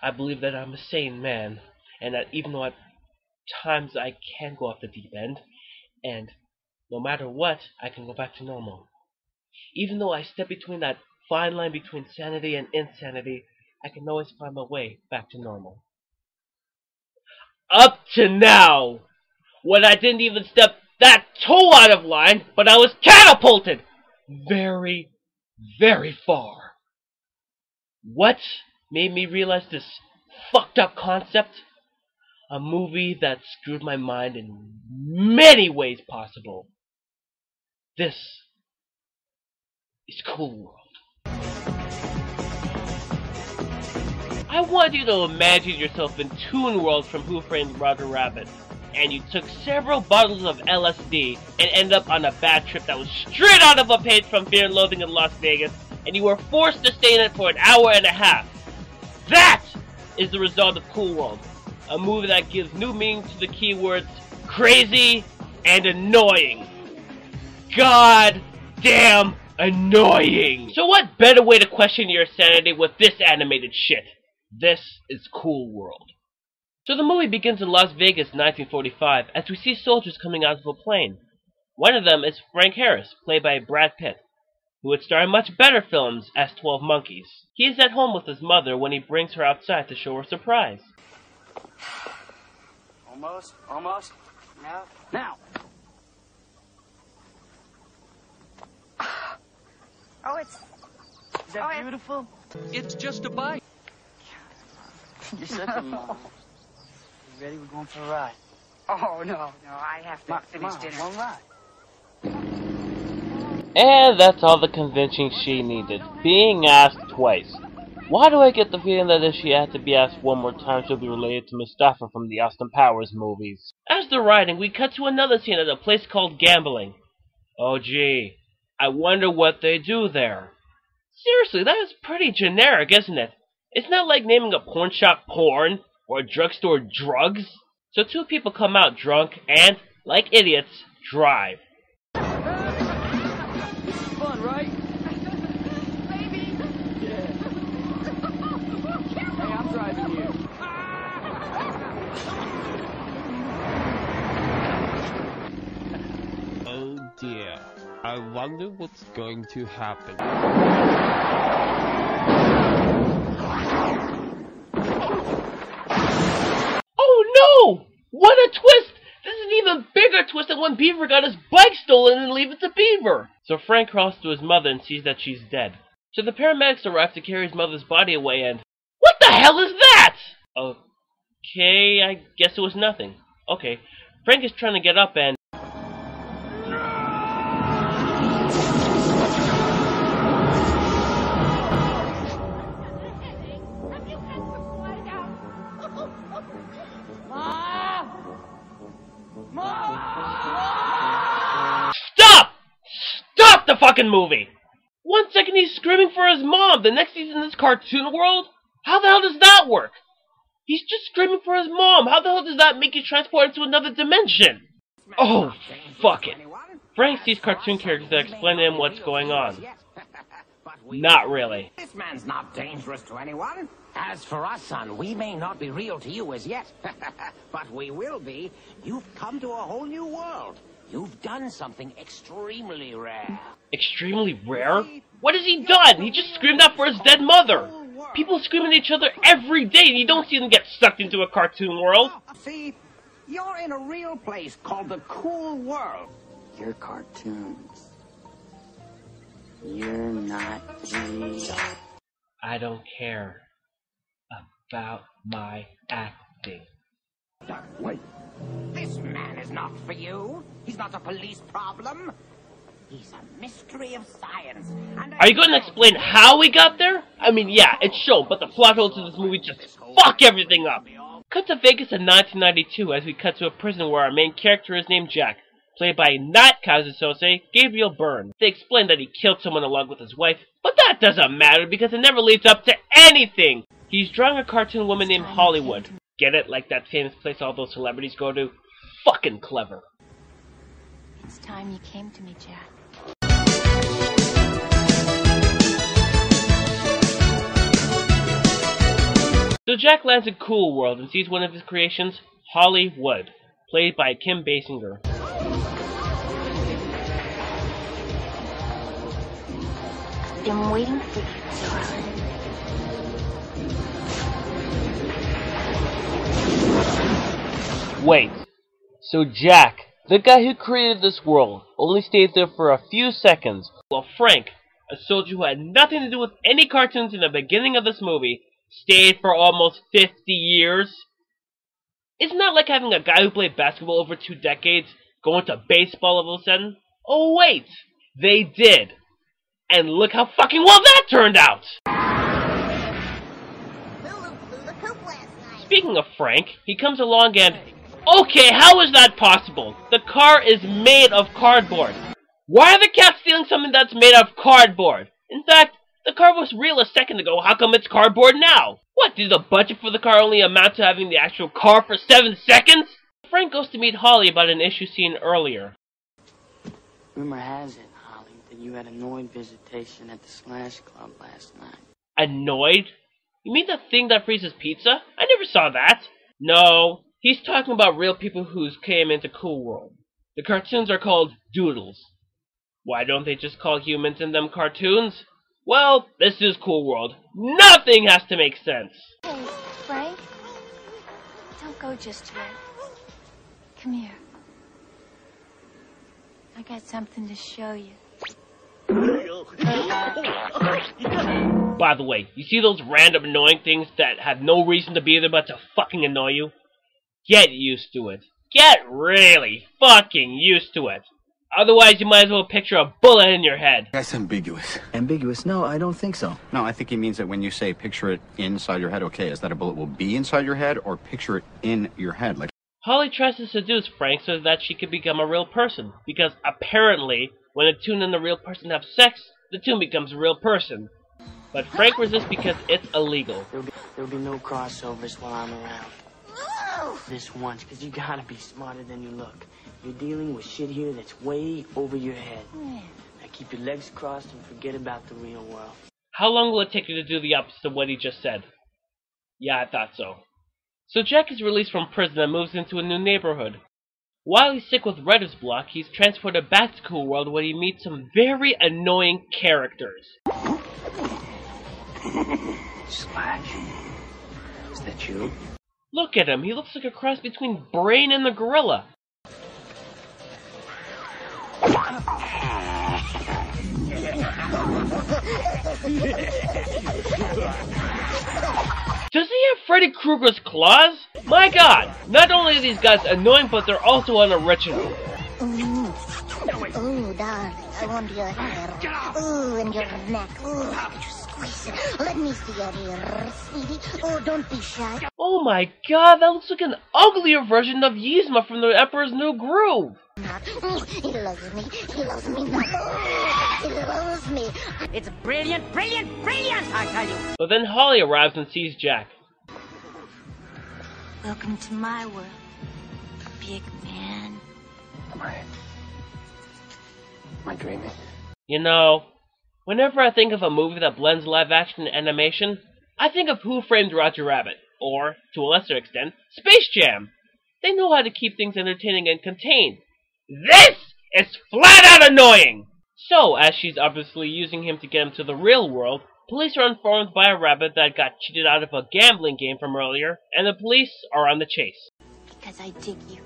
I believe that I'm a sane man, and that even though at times I can go off the deep end, and no matter what, I can go back to normal. Even though I step between that fine line between sanity and insanity, I can always find my way back to normal. Up to now, when I didn't even step that toe out of line, but I was catapulted very, very far. What made me realize this fucked up concept? A movie that screwed my mind in many ways possible. This is Cool World. I want you to imagine yourself in Toon World from Who Framed Roger Rabbit, and you took several bottles of LSD and ended up on a bad trip that was straight out of a page from Fear and Loathing in Las Vegas, and you were forced to stay in it for an hour and a half. That is the result of Cool World, a movie that gives new meaning to the keywords crazy and annoying. God damn annoying! So what better way to question your sanity with this animated shit? This is Cool World. So the movie begins in Las Vegas, 1945, as we see soldiers coming out of a plane. One of them is Frank Harris, played by Brad Pitt, who would star in much better films as 12 Monkeys. He is at home with his mother when he brings her outside to show her surprise. Almost. Now. Oh, it's... Is that beautiful? It's just a bite. You're such a mom. You ready? We're going for a ride. Oh, no, I have to finish dinner. One ride. And that's all the convincing she needed. Being asked twice. Why do I get the feeling that if she had to be asked one more time, she'll be related to Mustafa from the Austin Powers movies? As they're riding, we cut to another scene at a place called Gambling. Oh gee, I wonder what they do there. Seriously, that is pretty generic, isn't it? It's not like naming a porn shop porn, or a drugstore drugs. So two people come out drunk and, like idiots, drive. This is fun, right? Baby! Yeah. Hey, I'm driving you. Oh dear. I wonder what's going to happen. Oh no! What a twist! This is an even bigger twist than when Beaver got his bike stolen and leave it to Beaver! So Frank crawls to his mother and sees that she's dead. So the paramedics arrive to carry his mother's body away and... What the hell is that?! Okay, I guess it was nothing. Okay, Frank is trying to get up and... Stop! Stop the fucking movie! 1 second he's screaming for his mom, the next he's in this cartoon world? How the hell does that work? He's just screaming for his mom. How the hell does that make you transport into another dimension? Oh, fuck it. Frank sees cartoon characters that explain to him what's going on. Not really. This man's not dangerous to anyone. As for us, son, we may not be real to you as yet, but we will be. You've come to a whole new world. You've done something extremely rare. Extremely rare? What has he done? He just screamed out for his dead mother. People scream at each other every day, and you don't see them get sucked into a cartoon world. See, you're in a real place called the Cool World. You're cartoons. You're not real. I don't care about my acting. Wait. This man is not for you. He's not a police problem. He's a mystery of science. Are you going to explain how we got there? I mean, yeah, it's shown, but the plot holes in this movie just fuck everything up. Cut to Vegas in 1992 as we cut to a prison where our main character is named Jack, played by not Kazusose, Gabriel Byrne. They explain that he killed someone along with his wife, but that doesn't matter because it never leads up to anything. He's drawing a cartoon woman named Hollywood. Get it? Like that famous place all those celebrities go to? Fucking clever. It's time you came to me, Jack. So Jack lands in Cool World and sees one of his creations, Holly Wood, played by Kim Basinger. I've been waiting for you, darling. Wait, so Jack, the guy who created this world, only stayed there for a few seconds, while Frank, a soldier who had nothing to do with any cartoons in the beginning of this movie, stayed for almost 50 years? Isn't that like having a guy who played basketball over 2 decades go into baseball all of a sudden? Oh wait, they did. And look how fucking well that turned out! Speaking of Frank, he comes along and... Okay, how is that possible? The car is made of cardboard. Why are the cats stealing something that's made of cardboard? In fact, the car was real a second ago. How come it's cardboard now? What, did the budget for the car only amount to having the actual car for 7 seconds? Frank goes to meet Holly about an issue seen earlier. Rumor has it, Holly, that you had annoyed visitation at the Slash Club last night. Annoyed? You mean the thing that freezes pizza? I never saw that. No, he's talking about real people who came into Cool World. The cartoons are called doodles. Why don't they just call humans in them cartoons? Well, this is Cool World. Nothing has to make sense. Hey, Frank. Don't go just yet. Come here. I got something to show you. By the way, you see those random annoying things that have no reason to be there but to fucking annoy you? Get used to it. Get really fucking used to it. Otherwise, you might as well picture a bullet in your head. That's ambiguous. Ambiguous? No, I don't think so. No, I think he means that when you say picture it inside your head, okay, is that a bullet will be inside your head or picture it in your head? Like Holly tries to seduce Frank so that she could become a real person, because apparently, when a toon and a real person have sex, the toon becomes a real person. But Frank resists because it's illegal. There'll be no crossovers while I'm around. This once, because you gotta be smarter than you look. You're dealing with shit here that's way over your head. Now keep your legs crossed and forget about the real world. How long will it take you to do the opposite of what he just said? Yeah, I thought so. So Jack is released from prison and moves into a new neighborhood. While he's sick with writer's block, he's transported back to Cool World where he meets some very annoying characters. Slash. Is that you? Look at him, he looks like a cross between Brain and the gorilla. Does he have Freddy Krueger's claws? My god, not only are these guys annoying, but they're also unoriginal. Oh, darling, I want your hair. Oh, and your neck. Oh, could you squeeze it? Let me see your ear, sweetie. Oh, don't be shy. Oh my god, that looks like an uglier version of Yzma from The Emperor's New Groove. He loves me. He loves me not. Oh, he loves me. It's brilliant, brilliant, brilliant, I tell you. But then Holly arrives and sees Jack. Welcome to my world, big man. Am I dreaming? You know, whenever I think of a movie that blends live action and animation, I think of Who Framed Roger Rabbit, or, to a lesser extent, Space Jam. They know how to keep things entertaining and contained. This is flat out annoying! So, as she's obviously using him to get him to the real world, police are informed by a rabbit that got cheated out of a gambling game from earlier, and the police are on the chase. Because I dig you.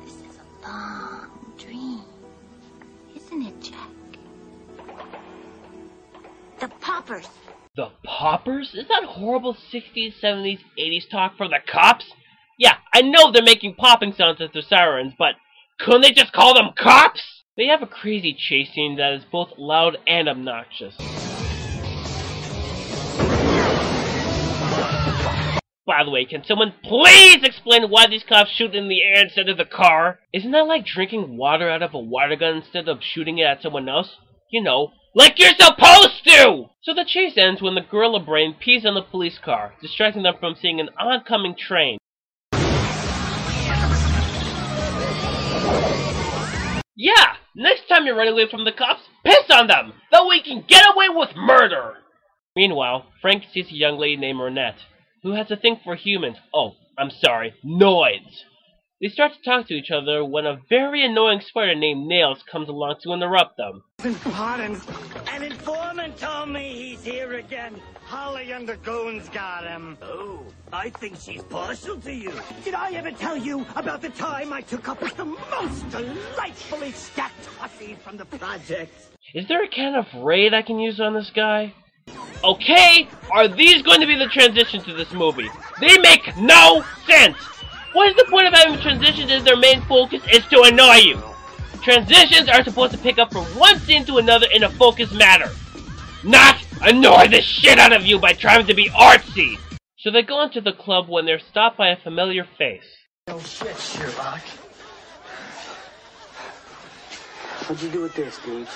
This is a long dream. Isn't it, Jack? The poppers. The poppers? Is that horrible 60s, 70s, 80s talk from the cops? Yeah, I know they're making popping sounds as their sirens, but couldn't they just call them cops? They have a crazy chase scene that is both loud and obnoxious. By the way, can someone please explain why these cops shoot in the air instead of the car? Isn't that like drinking water out of a water gun instead of shooting it at someone else? You know, like you're supposed to! So the chase ends when the gorilla brain pees on the police car, distracting them from seeing an oncoming train. Yeah! Next time you're running away from the cops, piss on them! That way you can get away with murder! Meanwhile, Frank sees a young lady named Renette. who has a thing for humans. Oh, I'm sorry, noids. They start to talk to each other when a very annoying spider named Nails comes along to interrupt them. Pardon. An informant told me he's here again. Holly and the goons got him. Oh, I think she's partial to you. Did I ever tell you about the time I took up with the most delightfully stacked hussy from the project? Is there a can of Raid I can use on this guy? Okay, are these going to be the transition to this movie? They make no sense! What is the point of having transitions if their main focus is to annoy you? Transitions are supposed to pick up from one scene to another in a focused manner, not annoy the shit out of you by trying to be artsy! So they go into the club when they're stopped by a familiar face. Oh shit, Sherlock. What'd you do with this, dude?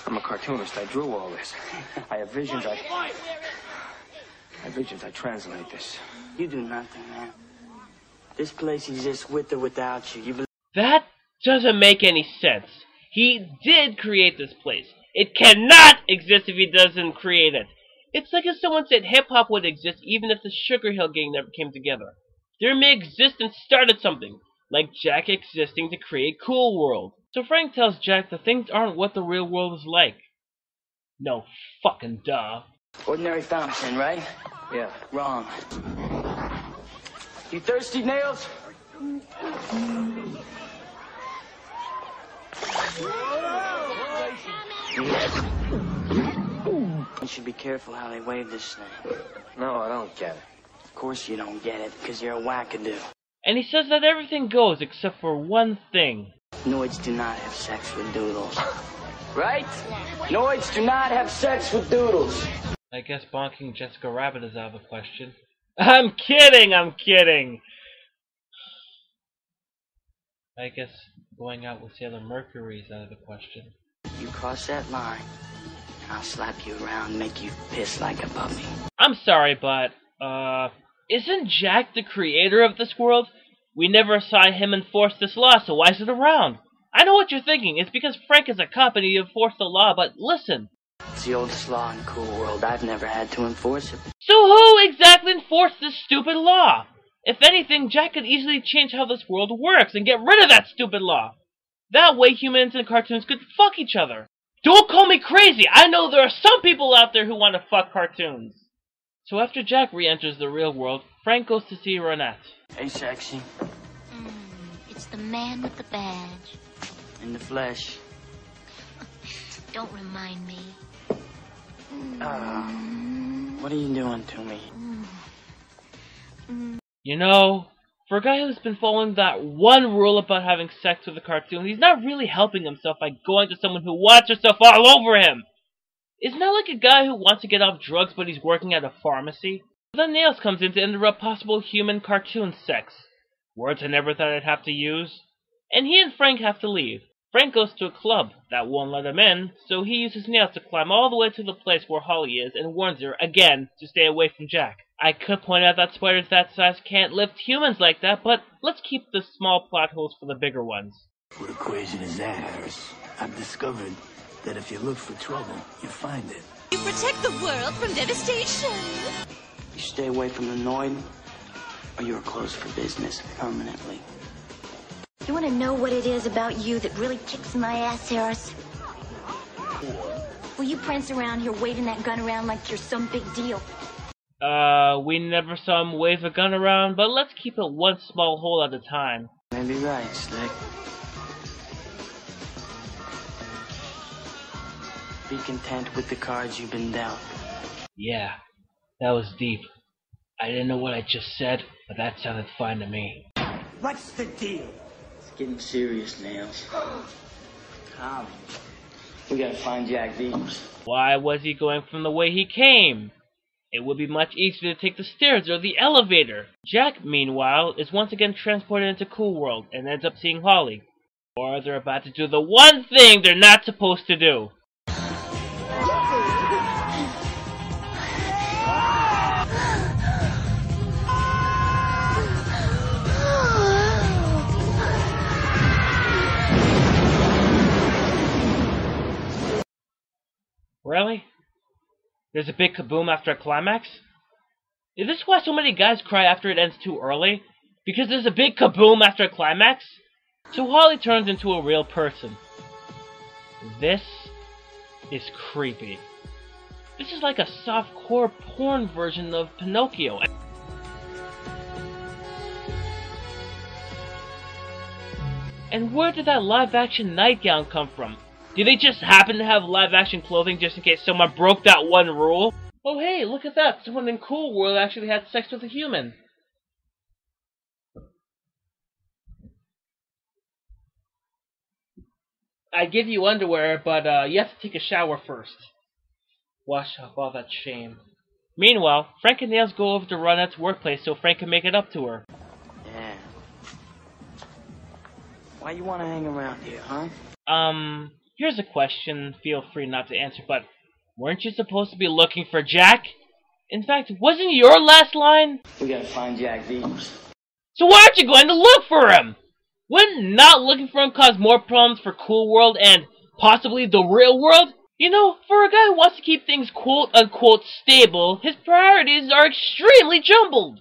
I'm a cartoonist. I drew all this. I have visions. I have visions. I translate this. You do nothing, man. This place exists with or without you. That doesn't make any sense. He did create this place. It cannot exist if he doesn't create it. It's like if someone said hip-hop would exist even if the Sugar Hill Gang never came together. There may exist and started something, like Jack existing to create Cool World. So Frank tells Jack that things aren't what the real world is like. No fucking duh. Ordinary fountain pen, right? Yeah. Wrong. You thirsty, Nails? You should be careful how they wave this thing. No, I don't get it. Of course you don't get it, because you're a wackadoo. And he says that everything goes except for one thing. Noids do not have sex with doodles. Right? Noids do not have sex with doodles. I guess bonking Jessica Rabbit is out of the question. I'm kidding! I'm kidding! I guess going out with Sailor Mercury is out of the question. You cross that line, I'll slap you around and make you piss like a puppy. I'm sorry, but, isn't Jack the creator of this world? We never saw him enforce this law, so why is it around? I know what you're thinking. It's because Frank is a cop and he enforced the law, but listen. It's the oldest law in Cool World. I've never had to enforce it. So who exactly enforced this stupid law? If anything, Jack could easily change how this world works and get rid of that stupid law. That way humans and cartoons could fuck each other. Don't call me crazy! I know there are some people out there who want to fuck cartoons. So after Jack re-enters the real world, Frank goes to see Ronette. Hey, sexy. It's the man with the badge. In the flesh. Don't remind me. What are you doing to me? You know, for a guy who's been following that one rule about having sex with a cartoon, he's not really helping himself by going to someone who wants herself all over him. Isn't that like a guy who wants to get off drugs but he's working at a pharmacy? Then Nails comes in to interrupt possible human-cartoon sex. Words I never thought I'd have to use. And he and Frank have to leave. Frank goes to a club that won't let him in, so he uses Nails to climb all the way to the place where Holly is and warns her, again, to stay away from Jack. I could point out that spiders that size can't lift humans like that, but let's keep the small plot holes for the bigger ones. What equation is that, Harris? I've discovered that if you look for trouble, you find it. You protect the world from devastation. You stay away from the Noid, or you're closed for business permanently. You want to know what it is about you that really kicks my ass, Harris? Well, you prance around here waving that gun around like you're some big deal. We never saw him wave a gun around, but let's keep it one small hole at a time. Maybe right, Slick. Be content with the cards you've been dealt. Yeah, that was deep. I didn't know what I just said, but that sounded fine to me. What's the deal? It's getting serious, Nails. Tom, we gotta find Jack Deems. Why was he going from the way he came? It would be much easier to take the stairs or the elevator. Jack, meanwhile, is once again transported into Cool World and ends up seeing Holly. Or they're about to do the one thing they're not supposed to do. Really? There's a big kaboom after a climax? Is this why so many guys cry after it ends too early? Because there's a big kaboom after a climax? So Holly turns into a real person. This is creepy. This is like a softcore porn version of Pinocchio. And where did that live-action nightgown come from? Did they just happen to have live-action clothing just in case someone broke that one rule? Oh hey, look at that! Someone in Cool World actually had sex with a human. I give you underwear, but you have to take a shower first. Wash off all that shame. Meanwhile, Frank and Nails go over to Ronette's workplace so Frank can make it up to her. Yeah. Why you want to hang around here, huh? Here's a question, feel free not to answer, but weren't you supposed to be looking for Jack? In fact, wasn't your last line? We gotta find Jack V. So why aren't you going to look for him? Wouldn't not looking for him cause more problems for Cool World and possibly the real world? You know, for a guy who wants to keep things quote-unquote stable, his priorities are extremely jumbled.